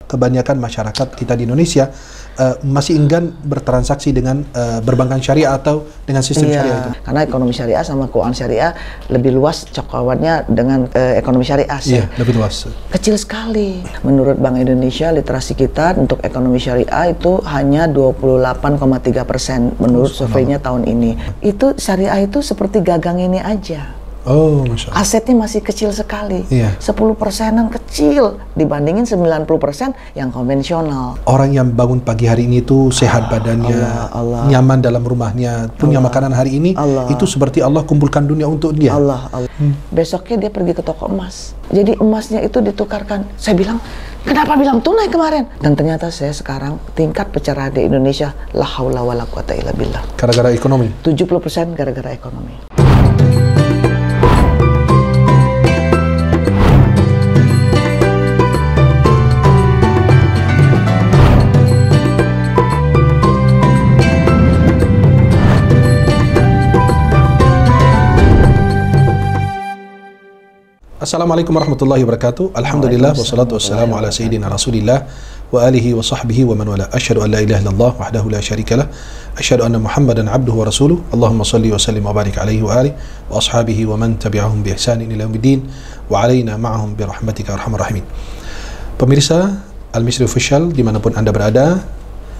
kebanyakan masyarakat kita di Indonesia masih enggan bertransaksi dengan perbankan syariah atau dengan sistem syariah itu. Karena ekonomi syariah sama keuangan syariah lebih luas cakupannya dengan ekonomi syariah. Iya, lebih luas. Kecil sekali. Menurut Bank Indonesia, literasi kita untuk ekonomi syariah itu hanya 28,3% menurut surveinya tahun ini. Itu syariah itu seperti gagang ini aja. Oh, Masya Allah. Asetnya masih kecil sekali. Iya. 10%-an kecil dibandingin 90% yang konvensional. Orang yang bangun pagi hari ini itu sehat badannya, nyaman dalam rumahnya, punya makanan hari ini, itu seperti Allah kumpulkan dunia untuk dia. Besoknya dia pergi ke toko emas. Jadi emasnya itu ditukarkan. Saya bilang, kenapa bilang tunai kemarin? Dan ternyata saya sekarang tingkat pencerahan di Indonesia la haula wala quwata illa billah. Gara-gara ekonomi. 70% gara-gara ekonomi. Assalamualaikum warahmatullahi wabarakatuh. Alhamdulillah wassalatu wassalamu ala sayyidina Rasulillah wa alihi wa sahbihi wa man wala. Asyhadu an la ilaha illallah wahdahu la syarikalah. Asyhadu anna Muhammadan abduhu wa rasuluh. Allahumma shalli wa sallim wa barik alaihi wa alihi wa ashabihi wa man tabi'ahum bi ihsanin ila yaumiddin wa alaina ma'ahum bi rahmatika arhamar rahimin. Pemirsa Al-Misri Official dimanapun Anda berada,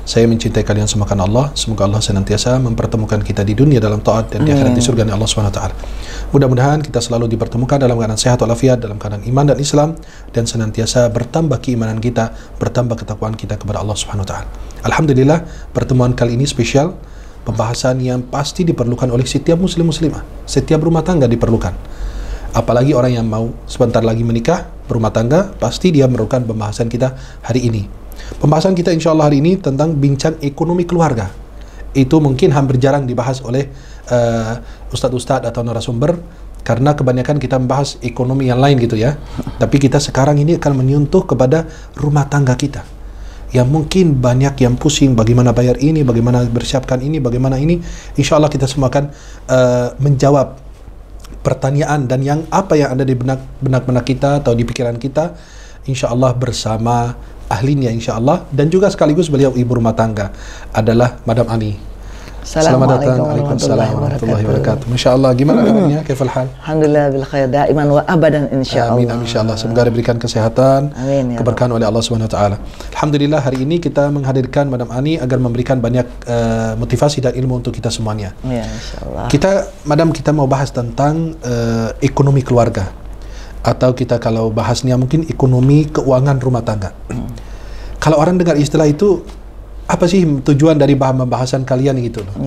saya mencintai kalian semakan Allah. Semoga Allah senantiasa mempertemukan kita di dunia dalam taat dan di akhirat di surga Allah SWT. Mudah-mudahan kita selalu dipertemukan dalam keadaan sehat walafiat, dalam keadaan iman dan Islam, dan senantiasa bertambah keimanan kita, bertambah ketakwaan kita kepada Allah SWT. Alhamdulillah, pertemuan kali ini spesial, pembahasan yang pasti diperlukan oleh setiap muslim-muslimah, setiap rumah tangga diperlukan. Apalagi orang yang mau sebentar lagi menikah, berumah tangga, pasti dia memerlukan pembahasan kita hari ini. Pembahasan kita insya Allah hari ini tentang bincang ekonomi keluarga. Itu mungkin hampir jarang dibahas oleh ustadz-ustadz atau narasumber, karena kebanyakan kita membahas ekonomi yang lain gitu ya. Tapi kita sekarang ini akan menyentuh kepada rumah tangga kita, yang mungkin banyak yang pusing bagaimana bayar ini, bagaimana bersiapkan ini, bagaimana ini. Insya Allah kita semua akan menjawab pertanyaan dan yang apa yang ada di benak-benak kita atau di pikiran kita, insya Allah bersama ahlinya insya Allah, dan juga sekaligus beliau ibu rumah tangga adalah Madam Ani. Selamat datang. Waalaikumsalam warahmatullahi wabarakatuh. Masya Allah, gimana kabarnya? Kaifal hal? Alhamdulillah bil khair daiman wa abadan insya Allah. Amin, insya Allah. Semoga diberikan kesehatan, keberkahan oleh Allah Subhanahu Wa Taala. Alhamdulillah, hari ini kita menghadirkan Madam Ani agar memberikan banyak motivasi dan ilmu untuk kita semuanya. Ya, insya Allah. Kita mau bahas tentang ekonomi keluarga, atau kita kalau bahasnya mungkin ekonomi keuangan rumah tangga. Kalau orang dengar istilah itu, apa sih tujuan dari pembahasan kalian gitu loh?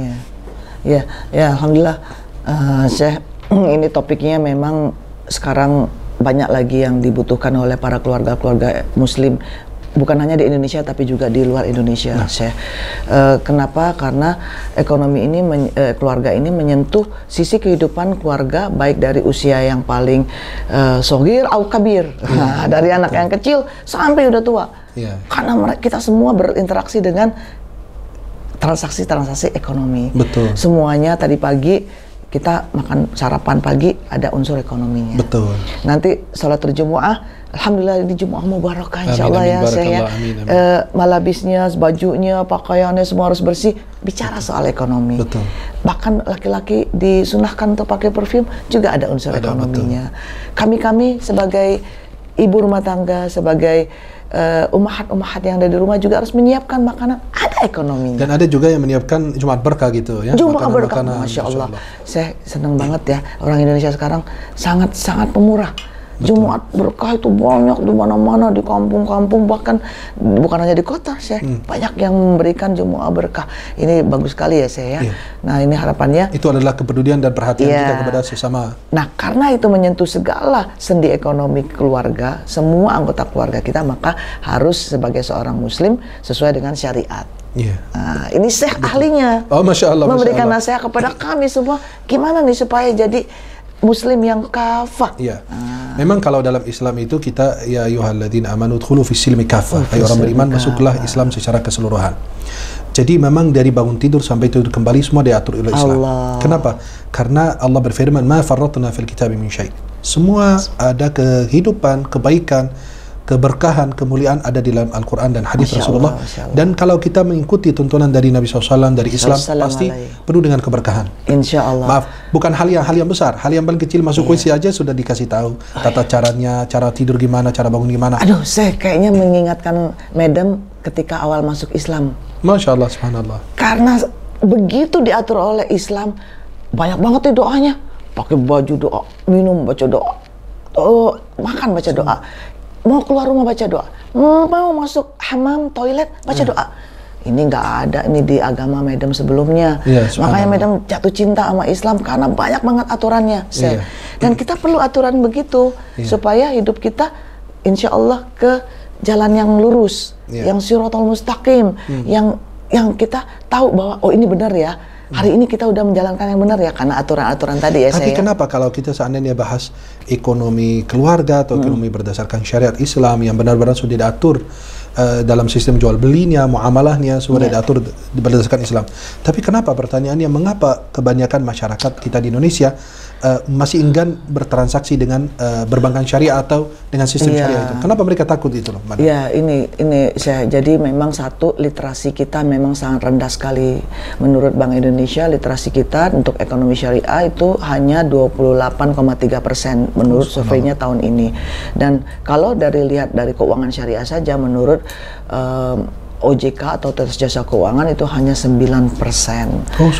Ya, alhamdulillah. Syekh, ini topiknya memang sekarang banyak lagi yang dibutuhkan oleh para keluarga-keluarga Muslim, bukan hanya di Indonesia tapi juga di luar Indonesia. Syekh, kenapa? Karena ekonomi ini, keluarga ini menyentuh sisi kehidupan keluarga, baik dari usia yang paling sogir atau kabir, dari anak yang kecil sampai udah tua. Karena kita semua berinteraksi dengan transaksi-transaksi ekonomi. Betul. Semuanya tadi pagi kita makan sarapan pagi ada unsur ekonominya. Betul. Nanti sholat berjumuah, alhamdulillah ini Jumuah mubarakah insyaallah ya saya. Malabisnya, bajunya, pakaiannya semua harus bersih. Bicara soal ekonomi. Betul. Bahkan laki-laki disunahkan untuk pakai parfum juga ada unsur ekonominya. Kami sebagai ibu rumah tangga, sebagai umahat-umahat yang ada di rumah juga harus menyiapkan makanan, ada ekonominya. Dan ada juga yang menyiapkan Jumat berkah gitu ya. Jumat berkah, Masya Allah. Saya senang banget ya, orang Indonesia sekarang sangat pemurah. Betul. Jumat berkah itu banyak di mana-mana, di kampung-kampung, bahkan bukan hanya di kota, banyak yang memberikan Jumat berkah. Ini bagus sekali ya saya. Nah, ini harapannya itu adalah kepedulian dan perhatian kita kepada sesama. Nah, karena itu menyentuh segala sendi ekonomi keluarga, semua anggota keluarga kita, maka harus sebagai seorang Muslim sesuai dengan syariat. Nah, ini Syekh ahlinya. Oh, Masya Allah, memberikan nasihat kepada kami semua, gimana nih supaya jadi Muslim yang kafah. Memang kalau dalam Islam itu kita ya ayyuhalladzina amanu udkhulu fis-silmi kafah. Hai orang beriman, masuklah Islam secara keseluruhan. Jadi memang dari bangun tidur sampai tidur kembali semua diatur oleh Islam. Kenapa? Karena Allah berfirman, "Ma farratna fil kitabi min syai'." Semua ada kehidupan, kebaikan, keberkahan, kemuliaan ada di dalam Al-Quran dan hadis Masya Rasulullah. Allah, Masya Allah. Dan kalau kita mengikuti tuntunan dari Nabi SAW, dari Islam, pasti penuh dengan keberkahan. Insya Allah. Maaf, bukan hal yang besar, hal yang paling kecil masuk WC aja sudah dikasih tahu tata caranya, cara tidur gimana, cara bangun gimana. Aduh, saya kayaknya mengingatkan Madam ketika awal masuk Islam. Masya Allah, subhanallah. Karena begitu diatur oleh Islam, banyak banget nih doanya. Pakai baju doa, minum baca doa, makan baca doa, mau keluar rumah baca doa, mau masuk hamam, toilet baca doa. Ini nggak ada ini di agama Madam sebelumnya. Makanya Madam jatuh cinta sama Islam karena banyak banget aturannya. Dan kita perlu aturan begitu supaya hidup kita insya Allah ke jalan yang lurus, yang siratal mustaqim, yang kita tahu bahwa oh ini benar ya. Hari ini kita udah menjalankan yang benar ya karena aturan-aturan tadi ya. Tapi kenapa kalau kita seandainya bahas ekonomi keluarga atau ekonomi berdasarkan syariat Islam yang benar-benar sudah diatur dalam sistem jual belinya, muamalahnya sudah diatur berdasarkan Islam. Tapi kenapa pertanyaannya, mengapa kebanyakan masyarakat kita di Indonesia masih enggan bertransaksi dengan perbankan syariah atau dengan sistem syariah itu? Kenapa mereka takut itu loh, Madam? Ya, ini saya jadi memang satu, literasi kita memang sangat rendah sekali. Menurut Bank Indonesia, literasi kita untuk ekonomi syariah itu hanya 28,3% menurut surveinya tahun ini. Dan kalau lihat dari keuangan syariah saja, menurut OJK atau Otoritas Jasa Keuangan itu hanya 9%.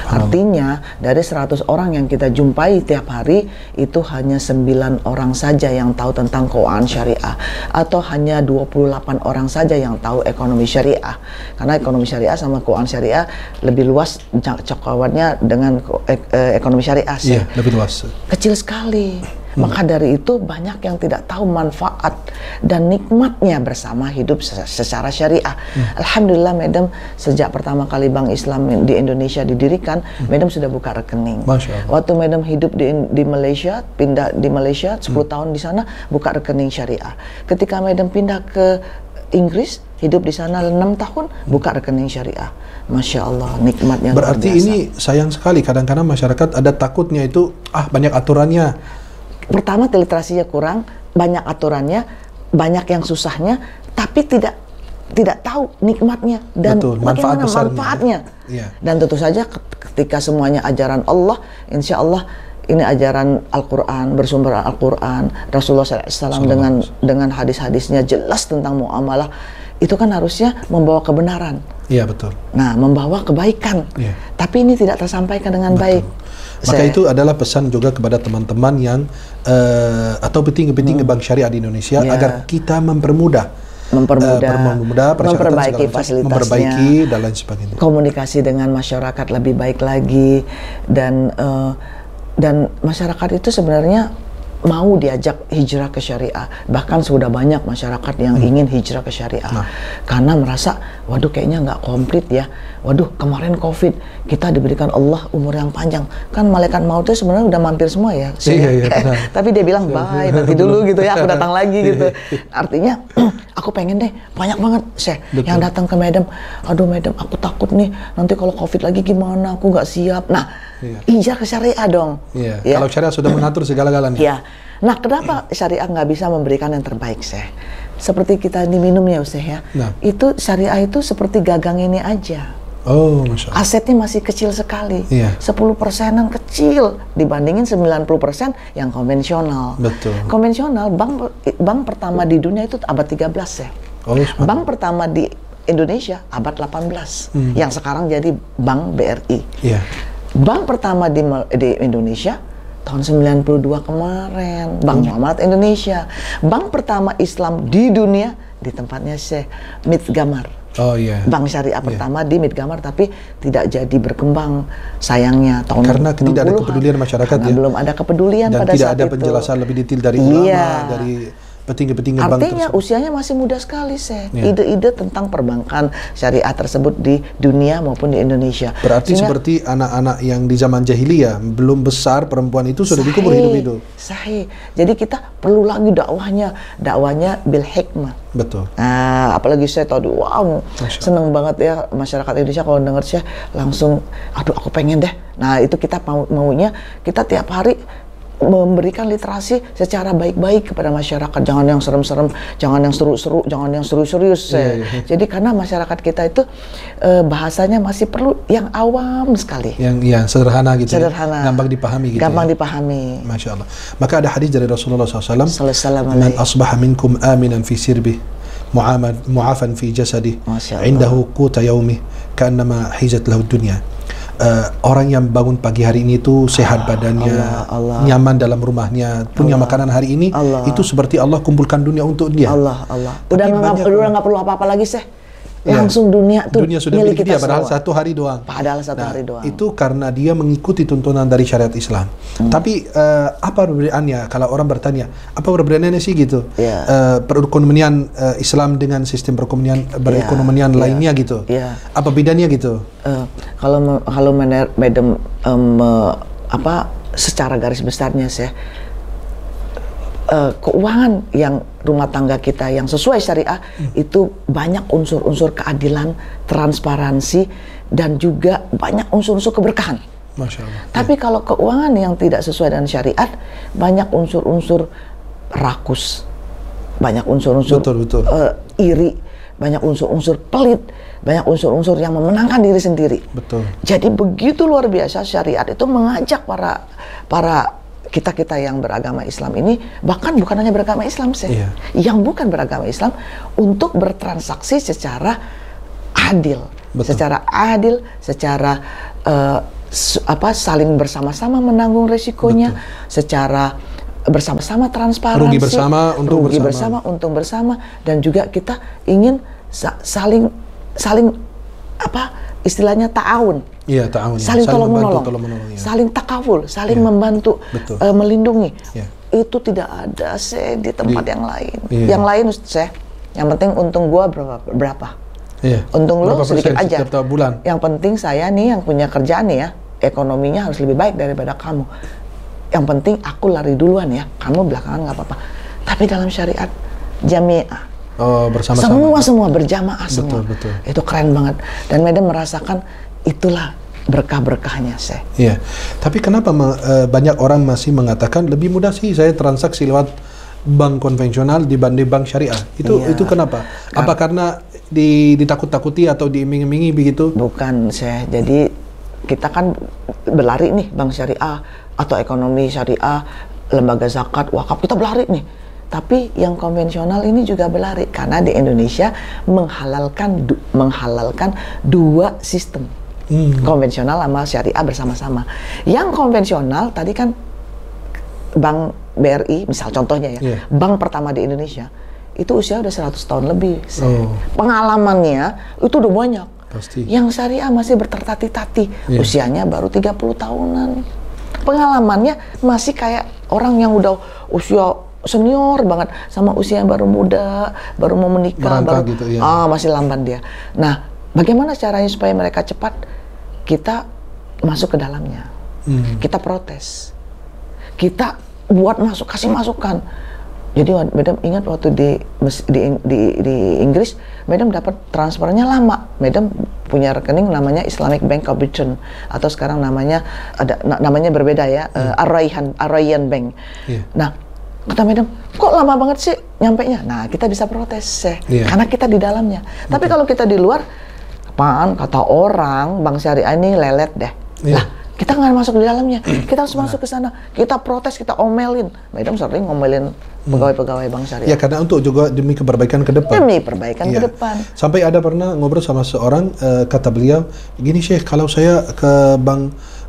Artinya dari 100 orang yang kita jumpai tiap hari itu hanya 9 orang saja yang tahu tentang keuangan syariah, atau hanya 28 orang saja yang tahu ekonomi syariah. Karena ekonomi syariah sama keuangan syariah lebih luas cakupannya dengan ekonomi syariah. Iya, lebih luas. Kecil sekali. Maka dari itu banyak yang tidak tahu manfaat dan nikmatnya bersama hidup secara syariah. Alhamdulillah Madam, sejak pertama kali Bank Islam di Indonesia didirikan, Madam sudah buka rekening. Waktu Madam hidup di Malaysia, pindah di Malaysia 10 tahun di sana, buka rekening syariah. Ketika Madam pindah ke Inggris, hidup di sana 6 tahun, buka rekening syariah. Masya Allah, nikmatnya luar biasa. Berarti ini sayang sekali, kadang-kadang masyarakat ada takutnya itu, banyak aturannya. Pertama, literasinya kurang, banyak aturannya, banyak yang susahnya, tapi tidak tahu nikmatnya dan bagaimana manfaatnya. Dan tentu saja ketika semuanya ajaran Allah, insya Allah ini ajaran Al-Quran, bersumber Al-Quran, Rasulullah SAW dengan hadis-hadisnya jelas tentang muamalah, itu kan harusnya membawa kebenaran. Iya, betul. Nah, membawa kebaikan. Tapi ini tidak tersampaikan dengan baik. Maka itu adalah pesan juga kepada teman-teman yang atau petinggi-petinggi bank syariah di Indonesia, agar kita mempermudah memperbaiki fasilitasnya, memperbaiki dan lain sebagainya. Komunikasi dengan masyarakat lebih baik lagi, dan masyarakat itu sebenarnya mau diajak hijrah ke syariah. Bahkan sudah banyak masyarakat yang ingin hijrah ke syariah karena merasa, waduh kayaknya nggak komplit ya, waduh kemarin COVID, kita diberikan Allah umur yang panjang, kan malaikat maut itu sebenarnya udah mampir semua ya. Tapi dia bilang bye, nanti dulu gitu ya, aku datang lagi gitu. Artinya aku pengen deh banyak banget yang datang ke Madam, aduh Madam aku takut nih nanti kalau COVID lagi gimana, aku nggak siap. Nah, hijrah ke syariah dong. Kalau syariah sudah mengatur segala-galanya. Nah, kenapa syariah nggak bisa memberikan yang terbaik, Seperti kita diminumnya, ya. Itu syariah itu seperti gagang ini aja. Oh, Masya Allah. Asetnya masih kecil sekali. 10%-an kecil dibandingin 90% yang konvensional. Betul. Konvensional, bank pertama di dunia itu abad 13 ya. Bank pertama di Indonesia abad 18. Yang sekarang jadi Bank BRI. Bank pertama di Indonesia tahun 92 kemarin, Bank Muamalat Indonesia. Bank pertama Islam di dunia di tempatnya Syekh Midgamar. Bank syariah pertama di Midgamar, tapi tidak jadi berkembang sayangnya tahun karena tidak ada kepedulian masyarakat ya. Belum ada kepedulian dan pada saat itu. Dan tidak ada penjelasan lebih detail dari ulama, dari petinggi-petinggi bank tersebut. Artinya usianya masih muda sekali, ide-ide tentang perbankan syariah tersebut di dunia maupun di Indonesia. Berarti seperti anak-anak yang di zaman jahiliyah belum besar, perempuan itu sudah dikubur hidup-hidup. Sahih. Jadi kita perlu lagi dakwahnya bil hikmah. Betul. Nah, apalagi saya tahu, wow, seneng banget ya masyarakat Indonesia kalau dengar langsung, aduh aku pengen deh. Nah, itu kita maunya kita tiap hari memberikan literasi secara baik-baik kepada masyarakat. Jangan yang serem-serem, jangan yang seru-seru, jangan yang serius-serius. Jadi karena masyarakat kita itu bahasanya masih perlu yang awam sekali. Yang sederhana gitu. Sederhana. Gampang dipahami gitu. Gampang dipahami. Masya Allah. Maka ada hadis dari Rasulullah SAW. Sallallahu Man asbaha minkum aminan fi sirbih, mu'afan fi jasadih, indahu quta yaumih, ka'annama hizat lahu dunya. Orang yang bangun pagi hari ini itu sehat badannya, nyaman dalam rumahnya, punya makanan hari ini, itu seperti Allah kumpulkan dunia untuk dia. Allah. Udah nggak perlu apa-apa lagi sih. Langsung dunia tuh dunia sudah milik dia, padahal satu hari doang. Padahal satu hari doang. Itu karena dia mengikuti tuntunan dari syariat Islam. Tapi apa perbedaannya? Kalau orang bertanya, apa perbedaannya sih gitu? Perekonomian Islam dengan sistem perekonomian lainnya gitu. Apa bedanya gitu? Kalau Madam secara garis besarnya sih, keuangan yang rumah tangga kita yang sesuai syariah itu banyak unsur-unsur keadilan, transparansi, dan juga banyak unsur-unsur keberkahan. Masya Allah. Tapi kalau keuangan yang tidak sesuai dengan syariat, banyak unsur-unsur rakus, banyak unsur-unsur iri, banyak unsur-unsur pelit, banyak unsur-unsur yang memenangkan diri sendiri. Betul. Jadi begitu luar biasa syariat itu mengajak para kita yang beragama Islam ini, bahkan bukan hanya beragama Islam sih, yang bukan beragama Islam, untuk bertransaksi secara adil, secara saling bersama-sama menanggung resikonya, secara bersama-sama transparansi, rugi bersama, untung bersama, dan juga kita ingin saling istilahnya ta'awun. Ta'awun. Saling tolong-menolong, saling takaful, saling membantu, melindungi. Itu tidak ada di tempat yang lain. Yang lain yang penting untung gua berapa. Untung lo sedikit aja. Bulan. Yang penting saya nih yang punya kerjaan nih ya, ekonominya harus lebih baik daripada kamu. Yang penting aku lari duluan ya, kamu belakangan nggak apa-apa. Tapi dalam syariat jami'ah, bersama-sama, semua berjamaah semua. Betul. Itu keren banget. Dan Madam merasakan itulah berkah-berkahnya sih. Iya. Tapi kenapa banyak orang masih mengatakan lebih mudah sih saya transaksi lewat bank konvensional dibanding bank syariah? Itu kenapa? Apa karena ditakut-takuti atau diiming-imingi begitu? Bukan sih. Jadi kita kan berlari nih bank syariah atau ekonomi syariah, lembaga zakat, wakaf, kita berlari nih. Tapi yang konvensional ini juga berlari karena di Indonesia menghalalkan dua sistem, konvensional sama syariah bersama-sama. Yang konvensional tadi kan Bank BRI, misal contohnya ya, bank pertama di Indonesia itu usia udah 100 tahun lebih. Pengalamannya itu udah banyak. Pasti. Yang syariah masih bertertati-tati, usianya baru 30 tahunan. Pengalamannya masih kayak orang yang udah usia senior banget sama usia yang baru muda, baru mau menikah, masih lamban dia. Nah, bagaimana caranya supaya mereka cepat? Kita masuk ke dalamnya, kita protes, kita buat kasih masukan. Jadi Madam ingat waktu di Inggris, Madam dapat transfernya lama. Madam punya rekening namanya Islamic Bank of Britain, atau sekarang namanya namanya berbeda ya, Ar-Rayyan Bank. Nah, kata Madam, kok lama banget sih nyampenya? Nah, kita bisa protes karena kita di dalamnya. Tapi kalau kita di luar, apaan? Kata orang, bank syariah ini lelet deh. Lah, kita nggak masuk di dalamnya. Kita harus masuk ke sana. Kita protes, kita omelin. Madam sering ngomelin pegawai-pegawai bank syariah. Ya, karena untuk juga demi kebaikan ke depan. Demi perbaikan ke depan. Sampai ada pernah ngobrol sama seorang, kata beliau, gini Syekh, kalau saya ke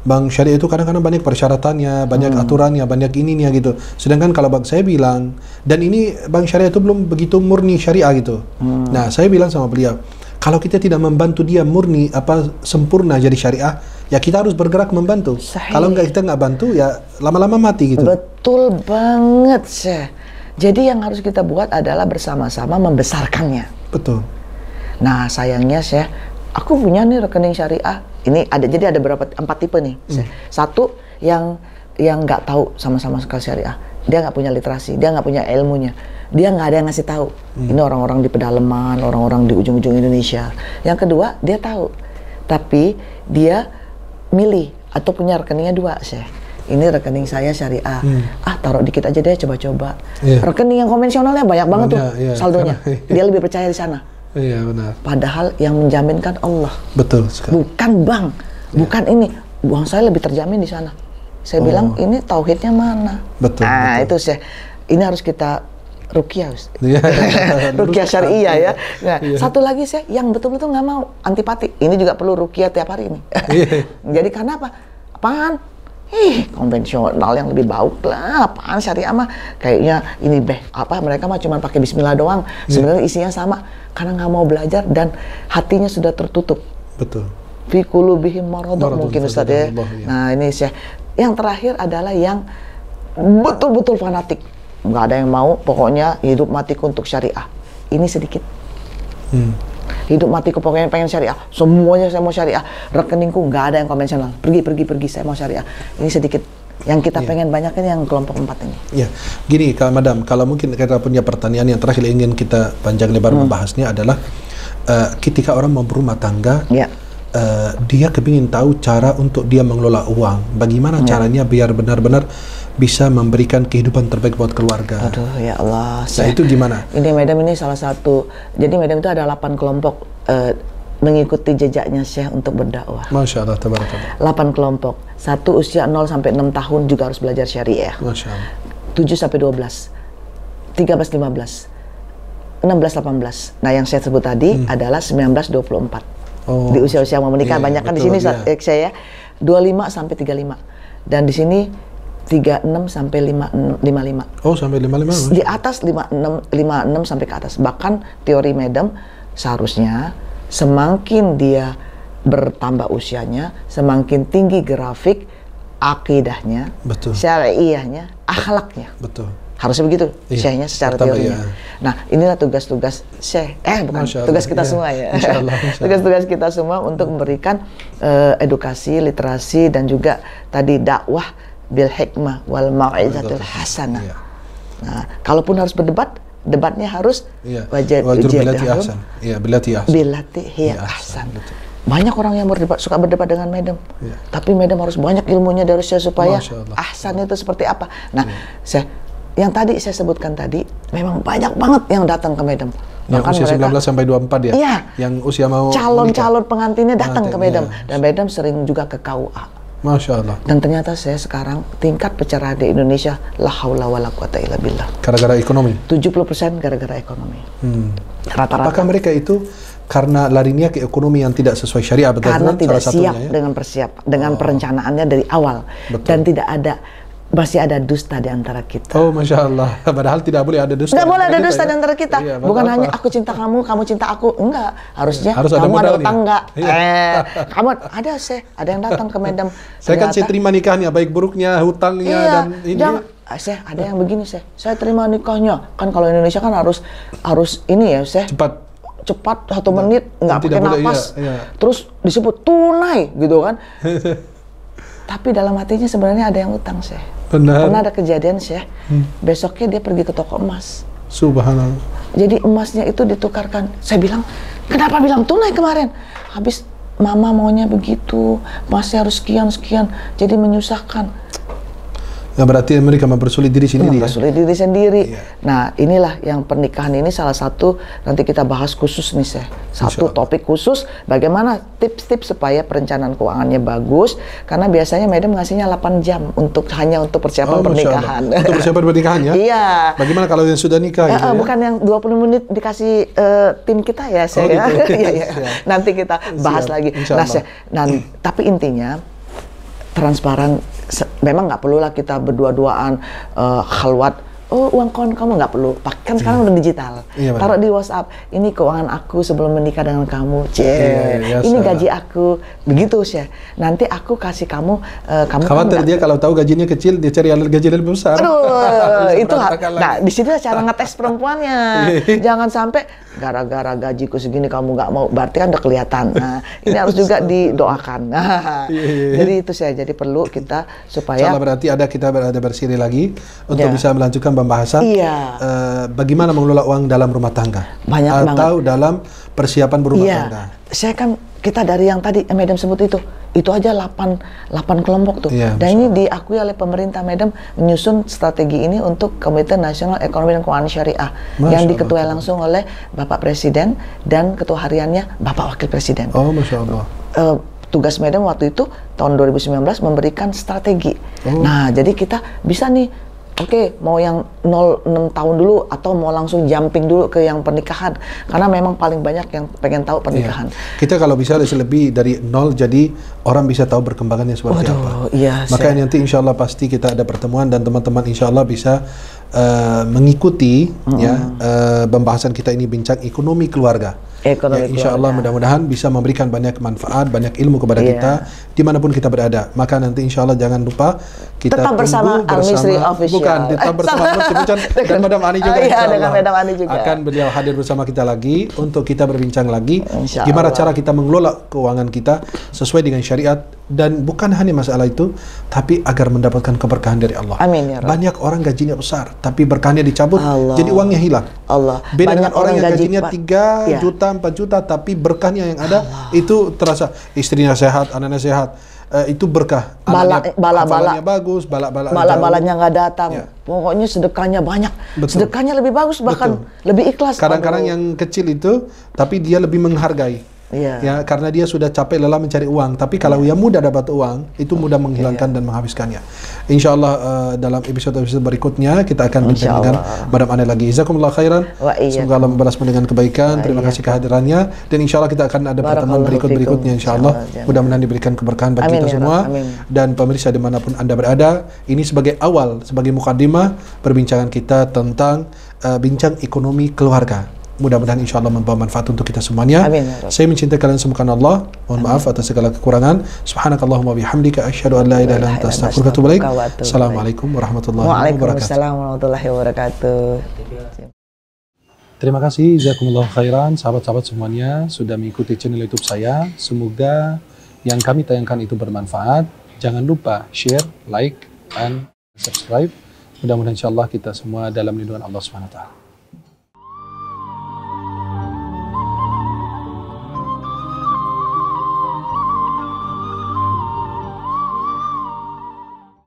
bank syariah itu kadang-kadang banyak persyaratannya, banyak aturannya, banyak ininya gitu. Sedangkan kalau bank saya bilang, dan ini bank syariah itu belum begitu murni syariah gitu. Nah, saya bilang sama beliau, kalau kita tidak membantu dia murni sempurna jadi syariah, ya kita harus bergerak membantu. Kalau kita nggak bantu, ya lama-lama mati gitu. Betul banget sih. Jadi yang harus kita buat adalah bersama-sama membesarkannya. Betul. Nah, sayangnya sih, aku punya nih rekening syariah. Ini ada berapa 4 tipe nih. Satu yang nggak tahu sama-sama sekali syariah. Dia nggak punya literasi, dia nggak punya ilmunya, dia nggak ada yang ngasih tahu. Ini orang-orang di pedalaman, orang-orang di ujung-ujung Indonesia. Yang kedua, dia tahu, tapi dia milih atau punya rekeningnya 2 sih. ini rekening saya syariah. Taruh dikit aja deh, coba-coba. Iya. Rekening yang konvensionalnya banyak banget tuh Iya. saldonya. Dia lebih percaya di sana. Iya, benar. Padahal yang menjaminkan Allah. Betul sekali. Bukan bank, bukan ini. Uang saya lebih terjamin di sana. Saya bilang ini tauhidnya mana? Betul. Nah, betul. itu sih. Ini harus kita ruqyah, Iya. ruqyah syariah ya. Nah, Iya. satu lagi saya yang betul-betul nggak mau antipati. Ini juga perlu ruqyah tiap hari ini. Iya. Jadi karena apa? Apaan? Konvensional yang lebih bauk lah. Apaan syariah mah kayaknya ini mereka mah cuma pakai bismillah doang. Sebenarnya isinya sama. Karena nggak mau belajar dan hatinya sudah tertutup. Betul. Fi qulubihim maradun mungkin Ustaz ya. Allah, ya. Nah, ini sih. Yang terakhir adalah yang betul-betul fanatik. Nggak ada yang mau, pokoknya hidup matiku untuk syariah. Ini sedikit. Hidup matiku pokoknya pengen syariah. Semuanya saya mau syariah. Rekeningku nggak ada yang konvensional. Pergi, saya mau syariah. Ini sedikit. Yang kita pengen banyakin yang kelompok 4 ini. Ya, gini Kak Madam, kalau mungkin kita punya pertanyaan yang terakhir ingin kita panjang lebar membahasnya adalah ketika orang mau berumah tangga, dia kepingin tahu cara untuk dia mengelola uang. Bagaimana caranya biar benar-benar bisa memberikan kehidupan terbaik buat keluarga. Aduh, ya Allah. Nah, itu gimana? Ini Madam ini salah satu. Jadi Madam itu ada 8 kelompok mengikuti jejaknya Syekh untuk berdakwah. Masya Allah, tabarakallah. 8 kelompok. 1 usia 0 sampai 6 tahun juga harus belajar syariah. Masya Allah. 7 sampai 12. 13 15. 16 18. Nah, yang saya sebut tadi adalah 19 24. Di usia-usia mau menikah banyak kan di sini saya 25 sampai 35. Dan di sini 36 sampai 55. Oh, sampai 55. Di atas 56 sampai ke atas. Bahkan teori Madam seharusnya semakin dia bertambah usianya, semakin tinggi grafik akidahnya, syariahnya, akhlaknya. Betul. Harusnya begitu, Syekhnya secara teorinya. Nah, inilah tugas-tugas Syekh, tugas kita semua ya. Tugas-tugas kita semua untuk memberikan edukasi, literasi, dan juga tadi dakwah bil hikmah wal mau'izatul hasanah. Nah, kalaupun harus berdebat, debatnya harus wajib bilati ahsan. Iya, bilati ahsan. Bilati hiya ahsan. Banyak orang yang suka berdebat dengan Madam. Tapi Madam harus banyak ilmunya dari saya supaya ahsan itu seperti apa. Nah, yang tadi saya sebutkan tadi, memang banyak banget yang datang ke Madam. Yang usia 19 sampai 24 ya? Iya. Yang usia mau calon-calon pengantinnya datang ke Madam. Dan Madam sering juga ke KUA. Masya Allah. Dan ternyata saya sekarang tingkat perceraian di Indonesia la haula wala quwata illa billah. Gara-gara ekonomi? 70% gara-gara ekonomi. Rata-rata. Apakah mereka itu karena larinya ke ekonomi yang tidak sesuai syariah? Betul? Karena tidak siap ya? dengan perencanaannya dari awal. Betul. Dan tidak ada, masih ada dusta di antara kita. Oh, Masya Allah. Padahal tidak boleh ada dusta. Nggak boleh ada dusta di antara kita. Iya, bukan hanya aku cinta kamu, kamu cinta aku. Enggak. Harusnya kamu ada utang enggak? Kamu ada yang datang ke Madam. Saya kan saya terima nikahnya, baik buruknya, hutangnya, dan ini. Ada yang begini, saya terima nikahnya. Kan kalau Indonesia kan harus ini ya, cepat 1 menit, nggak pakai nafas. Terus disebut tunai gitu kan. Tapi dalam hatinya sebenarnya ada yang utang, Pernah ada kejadian, besoknya dia pergi ke toko emas. Subhanallah. Jadi emasnya itu ditukarkan. Saya bilang, kenapa bilang tunai kemarin? Habis mama maunya begitu, emasnya harus sekian, jadi menyusahkan. Nah, berarti mereka mempersulit diri sendiri. Mempersulit diri sendiri. Nah, inilah yang pernikahan ini salah satu nanti kita bahas khusus nih, satu topik khusus bagaimana tips-tips supaya perencanaan keuangannya bagus. Karena biasanya Madam ngasihnya 8 jam hanya untuk persiapan pernikahan. Untuk persiapan pernikahan ya? Iya. Bagaimana kalau yang sudah nikah? Bukan yang 20 menit dikasih tim kita ya, Gitu. Nanti kita bahas lagi. Tapi intinya transparan. Memang nggak perlulah kita berdua-duaan khalwat. Uang kamu nggak perlu. Kan sekarang udah digital. Taruh di WhatsApp. Ini keuangan aku sebelum menikah dengan kamu. Ini gaji aku. Begitu nanti aku kasih kamu. Kamu khawatir dia kalau tahu gajinya kecil, dia cari gaji lebih besar. Aduh, itu nah di sini cara ngetes perempuannya. Jangan sampai gara-gara gajiku segini kamu nggak mau, berarti kan udah kelihatan. Nah, ini harus juga didoakan. Jadi itu jadi perlu kita supaya. Berarti kita ada bersiri lagi untuk bisa melanjutkan pembahasan bagaimana mengelola uang dalam rumah tangga atau dalam persiapan berumah Iya, tangga. saya kan kita dari yang tadi Madam sebut itu aja 8 kelompok tuh. Iya, Dan ini diakui oleh pemerintah Madam menyusun strategi ini untuk Komite Nasional Ekonomi dan Keuangan Syariah yang diketuai langsung oleh Bapak Presiden dan ketua hariannya Bapak Wakil Presiden. Oh, Masya Allah. Tugas Madam waktu itu tahun 2019 memberikan strategi. Nah, jadi kita bisa nih, oke, mau yang 0-6 tahun dulu atau mau langsung jumping dulu ke yang pernikahan, karena memang paling banyak yang pengen tahu pernikahan. Kita kalau bisa lebih dari 0, jadi orang bisa tahu perkembangannya seperti apa. Iya, Makanya nanti insya Allah pasti kita ada pertemuan dan teman-teman insya Allah bisa mengikuti pembahasan kita ini, bincang ekonomi keluarga. Insya Allah mudah-mudahan bisa memberikan banyak manfaat, banyak ilmu kepada kita dimanapun kita berada. Maka nanti insya Allah jangan lupa kita tetap bersama Al-Misri Official. Bukan, tetap bersama Al-Misri dan Madam Ani juga. Iya, dengan Madam Ani juga. Akan beliau hadir bersama kita lagi untuk kita berbincang lagi gimana cara kita mengelola keuangan kita sesuai dengan syariat, dan bukan hanya masalah itu, tapi agar mendapatkan keberkahan dari Allah. Amin ya Rabb. Banyak orang gajinya besar, tapi berkahnya dicabut, jadi uangnya hilang. Beda dengan orang yang gajinya 3 juta, 4 juta, tapi berkahnya yang ada itu terasa. Istrinya sehat, anaknya sehat, itu berkah. Bala-balanya bagus, bala-balanya nggak datang. Pokoknya sedekahnya banyak. Sedekahnya lebih bagus, bahkan lebih ikhlas. Kadang-kadang yang kecil itu, tapi dia lebih menghargai. Ya, karena dia sudah capek lelah mencari uang. Tapi kalau yang mudah dapat uang, itu mudah menghilangkan dan menghabiskannya. Insya Allah dalam episode berikutnya kita akan bincang dengan Madam Ani lagi. Jazakumullah khairan. Semoga Allah membalasmu dengan kebaikan. Terima kasih kehadirannya. Dan insya Allah kita akan ada pertemuan berikutnya. Insya Allah mudah-mudahan diberikan keberkahan bagi kita semua. Dan pemirsa dimanapun Anda berada, ini sebagai awal, sebagai mukadimah perbincangan kita tentang bincang ekonomi keluarga. Mudah-mudahan insya Allah membawa manfaat untuk kita semuanya. Saya mencintai kalian semua karena Allah. Mohon maaf atas segala kekurangan. Subhanakallahumma bihamdika asyhadu an la ilaha illa anta astaghfiruka wa atubu ilaik. Assalamualaikum warahmatullahi wabarakatuh. Waalaikumsalam warahmatullahi wabarakatuh. Terima kasih, jazakumullah khairan, sahabat-sahabat semuanya sudah mengikuti channel YouTube saya. Semoga yang kami tayangkan itu bermanfaat. Jangan lupa share, like, dan subscribe. Mudah-mudahan insya Allah kita semua dalam lindungan Allah SWT.